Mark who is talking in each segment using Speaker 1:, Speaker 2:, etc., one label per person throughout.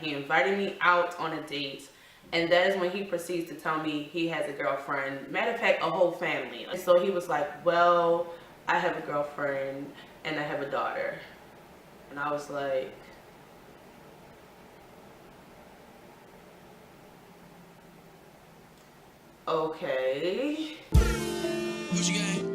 Speaker 1: He invited me out on a date, and that is when he proceeds to tell me he has a girlfriend. Matter of fact, a whole family. And so he was like, well, I have a girlfriend and I have a daughter. And I was like, okay. What you got?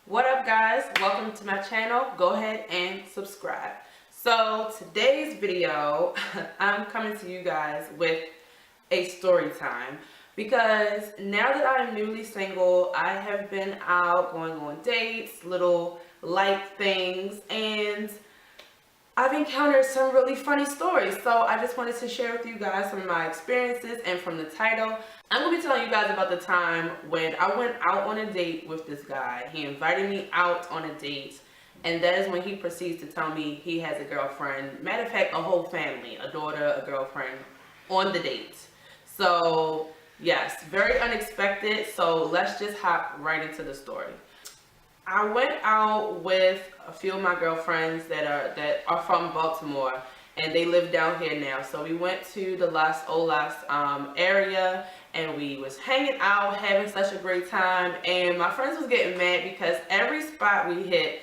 Speaker 1: What up, guys? Welcome to my channel. Go ahead and subscribe. So today's video, I'm coming to you guys with a story time, because now that I'm newly single, I have been out going on dates, little light things, and I've encountered some really funny stories. So I just wanted to share with you guys some of my experiences, and from the title, I'm going to be telling you guys about the time when I went out on a date with this guy. He invited me out on a date, and that is when he proceeds to tell me he has a girlfriend. Matter of fact, a whole family, a daughter, a girlfriend, on the date. So yes, very unexpected. So let's just hop right into the story. I went out with a few of my girlfriends that are from Baltimore, and they live down here now. So we went to the Las Olas area, and we was hanging out, having such a great time. And my friends was getting mad because every spot we hit,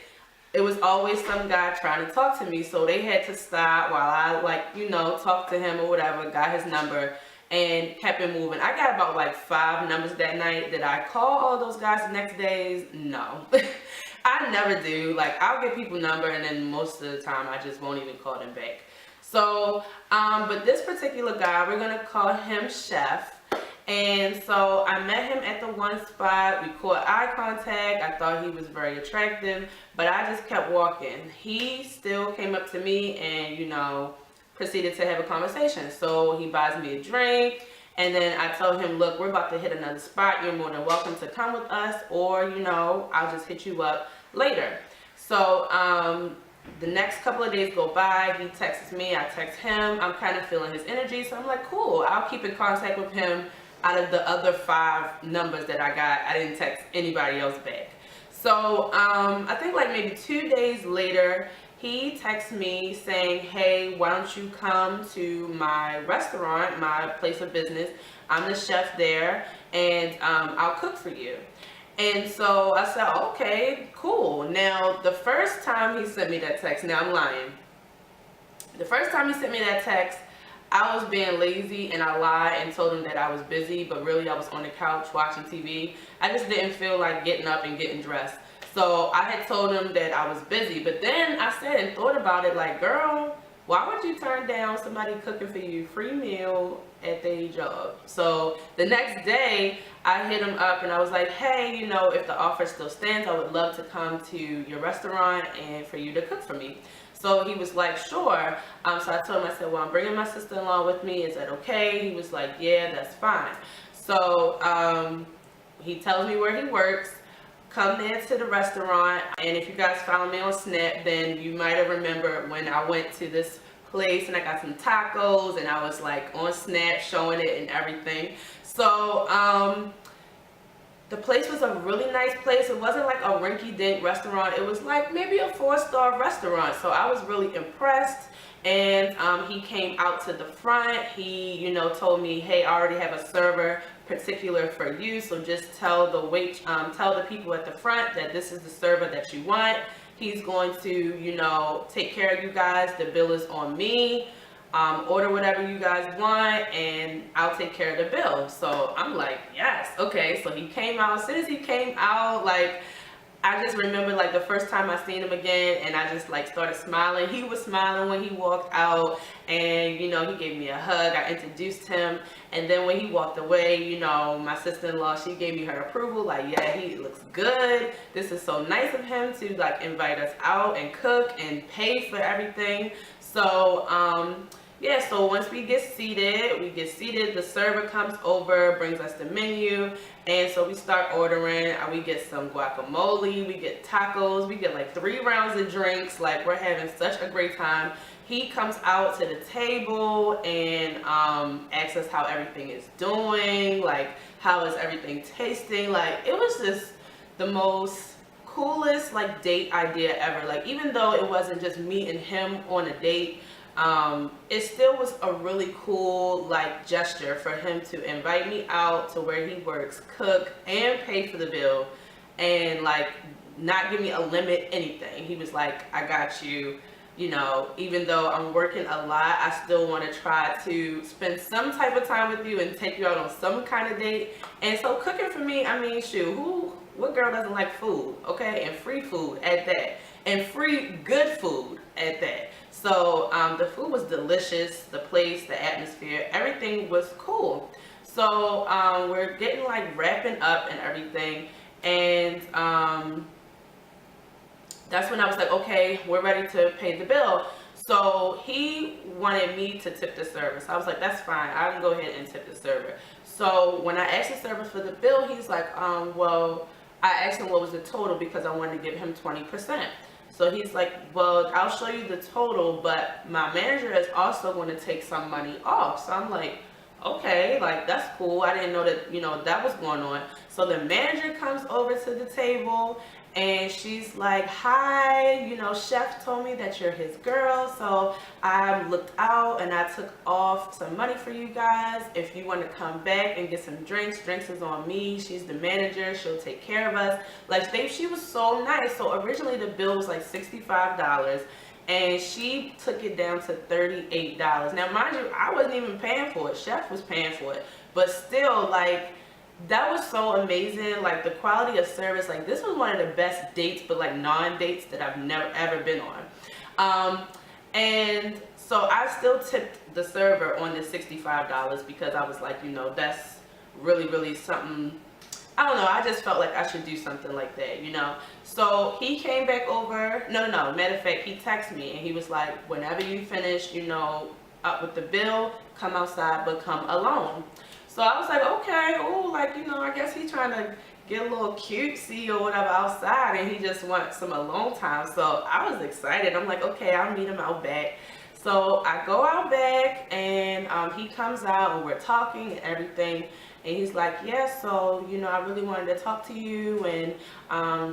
Speaker 1: it was always some guy trying to talk to me. So they had to stop while I, talked to him or whatever, got his number, and kept it moving. I got about like 5 numbers that night. Did I call all those guys the next days? No. I never do. Like, I'll get people number, and then most of the time I just won't even call them back. So, but this particular guy, we're gonna call him Chef. And so I met him at the one spot. We caught eye contact. I thought he was very attractive, but I just kept walking. He still came up to me and, proceeded to have a conversation. So he buys me a drink, and then I tell him, look, we're about to hit another spot. You're more than welcome to come with us, or, I'll just hit you up later. So the next couple of days go by. He texts me, I text him. I'm kind of feeling his energy, so I'm like, cool, I'll keep in contact with him. Out of the other 5 numbers that I got, I didn't text anybody else back. So I think like maybe 2 days later, he texts me saying, hey, why don't you come to my restaurant, my place of business. I'm the chef there, and I'll cook for you. And so I said, okay, cool. Now, the first time he sent me that text, now I'm lying. The first time he sent me that text, I was being lazy, and I lied and told him that I was busy, but really I was on the couch watching TV. I just didn't feel like getting up and getting dressed. So I had told him that I was busy, but then I said and thought about it like, girl, why would you turn down somebody cooking for you free meal at their job? So the next day I hit him up and I was like, hey, if the offer still stands, I would love to come to your restaurant and for you to cook for me. So he was like, sure. So I told him, I said, well, I'm bringing my sister-in-law with me. Is that okay? He was like, yeah, that's fine. So he tells me where he works. Come there to the restaurant, and if you guys follow me on Snap, then you might have remembered when I went to this place and I got some tacos, and I was like on Snap showing it and everything. So the place was a really nice place. It wasn't like a rinky-dink restaurant. It was like maybe a 4-star restaurant. So I was really impressed. And he came out to the front. He, told me, hey, I already have a server particular for you. So just tell the people at the front that this is the server that you want. He's going to, take care of you guys. The bill is on me. Order whatever you guys want, and I'll take care of the bill. So I'm like, yes, okay. So he came out. As soon as he came out, like, I just remember like the first time I seen him again, and I just like started smiling. He was smiling when he walked out, and he gave me a hug. I introduced him, and then when he walked away, my sister-in-law, she gave me her approval, like, yeah, he looks good. This is so nice of him to like invite us out and cook and pay for everything. So yeah, so once we get seated, the server comes over, brings us the menu, and so we start ordering. We get some guacamole, we get tacos, we get like 3 rounds of drinks. Like, we're having such a great time. He comes out to the table and asks us how everything is doing, like how is everything tasting. Like, it was just the most coolest like date idea ever. Like, even though it wasn't just me and him on a date, it still was a really cool like gesture for him to invite me out to where he works, cook and pay for the bill, and like not give me a limit, anything. He was like, I got you. You know, even though I'm working a lot, I still want to try to spend some type of time with you and take you out on some kind of date. And so cooking for me, I mean, shoot, what girl doesn't like food, okay? And free food at that. And free good food at that. So the food was delicious, the place, the atmosphere, everything was cool. So we're getting like wrapping up and everything. And that's when I was like, okay, we're ready to pay the bill. So he wanted me to tip the server. So I was like, that's fine. I can go ahead and tip the server. So when I asked the server for the bill, he's like, well, I asked him what was the total because I wanted to give him 20%. So he's like, well, I'll show you the total, but my manager is also going to take some money off. So I'm like, okay, like that's cool. I didn't know that, you know, that was going on. So the manager comes over to the table and she's like, hi, you know, chef told me that you're his girl, so I looked out and I took off some money for you guys. If you want to come back and get some drinks is on me. She's the manager, she'll take care of us. Like, she was so nice. So originally the bill was like $65 and she took it down to $38. Now mind you, I wasn't even paying for it, chef was paying for it, but still, like, that was so amazing. Like, the quality of service, like, this was one of the best dates, but like non-dates that I've never ever been on. And so I still tipped the server on the $65 because I was like, you know, that's really something. I don't know, I just felt like I should do something like that, you know. So he came back over. No, matter of fact, he texted me and he was like, whenever you finish, you know, up with the bill, come outside, but come alone. So I was like, okay, oh, like, you know, I guess he's trying to get a little cutesy or whatever outside and he just wants some alone time. So I was excited. I'm like, okay, I'll meet him out back. So I go out back and he comes out and we're talking and everything. And he's like, yeah, so, you know, I really wanted to talk to you and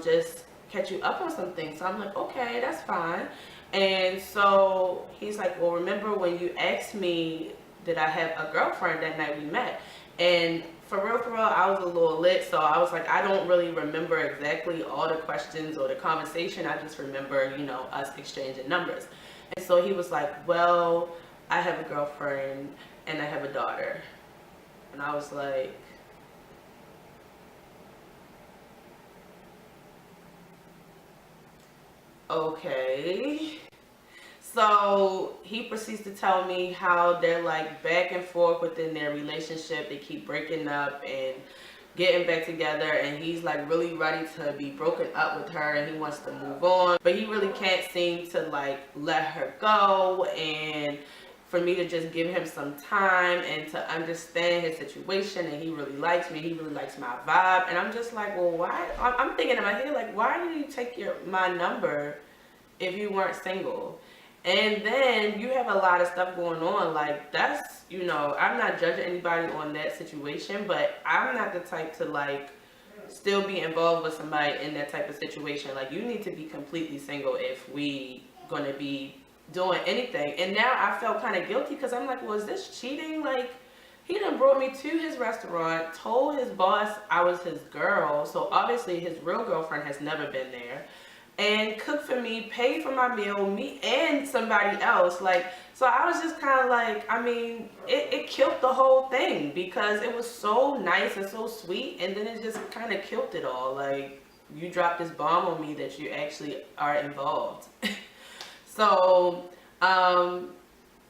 Speaker 1: just catch you up on some things. So I'm like, okay, that's fine. And so he's like, well, remember when you asked me did I have a girlfriend that night we met? And for real, I was a little lit, so I was like, I don't really remember exactly all the questions or the conversation. I just remember, you know, us exchanging numbers. And so he was like, well, I have a girlfriend and I have a daughter. And I was like, okay. So he proceeds to tell me how they're like back and forth within their relationship. They keep breaking up and getting back together, and he's like really ready to be broken up with her and he wants to move on, but he really can't seem to like let her go, and for me to just give him some time and to understand his situation. And he really likes me, he really likes my vibe, and I'm just like, well, why? I'm thinking in my head, like, why did you take my number if you weren't single? And then you have a lot of stuff going on. Like, that's, you know, I'm not judging anybody on that situation, but I'm not the type to like still be involved with somebody in that type of situation. Like, you need to be completely single if we gonna be doing anything. And now I felt kind of guilty because I'm like, well, is this cheating? Like, he done brought me to his restaurant, told his boss I was his girl, so obviously his real girlfriend has never been there, and cooked for me, paid for my meal, me and somebody else. Like, so I was just kind of like, I mean, it killed the whole thing because it was so nice and so sweet, and then it just kind of killed it all. Like, you dropped this bomb on me that you actually are involved. So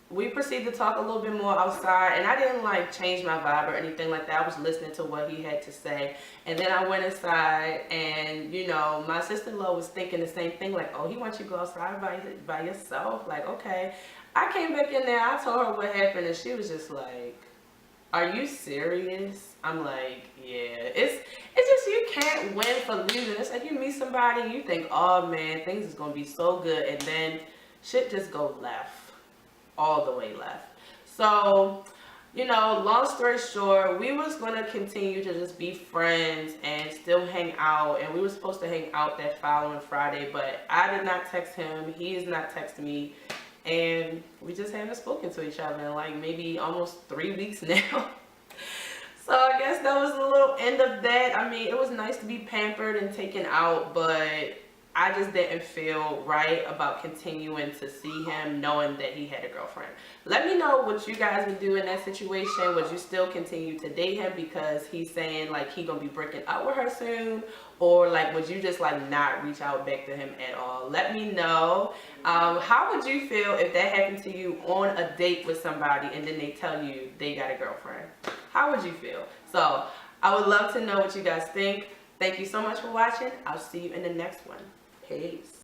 Speaker 1: we proceeded to talk a little bit more outside, and I didn't like change my vibe or anything like that. I was listening to what he had to say, and then I went inside, and you know, my sister-in-law was thinking the same thing, like, oh, he wants you to go outside by yourself. Like, okay. I came back in there, I told her what happened, and she was just like, are you serious? I'm like, yeah. It's just, you can't win for losing. It's like you meet somebody and you think, oh man, things is gonna be so good, and then shit just go left, all the way left. So you know, long story short, we was going to continue to just be friends and still hang out. And we were supposed to hang out that following Friday, but I did not text him. He is not texting me. And we just haven't spoken to each other in like maybe almost 3 weeks now. So I guess that was the little end of that. I mean, it was nice to be pampered and taken out, but I just didn't feel right about continuing to see him knowing that he had a girlfriend. Let me know what you guys would do in that situation. Would you still continue to date him because he's saying like he gonna be breaking up with her soon? Or like would you just like not reach out back to him at all? Let me know. How would you feel if that happened to you on a date with somebody and then they tell you they got a girlfriend? How would you feel? So I would love to know what you guys think. Thank you so much for watching. I'll see you in the next one. Peace.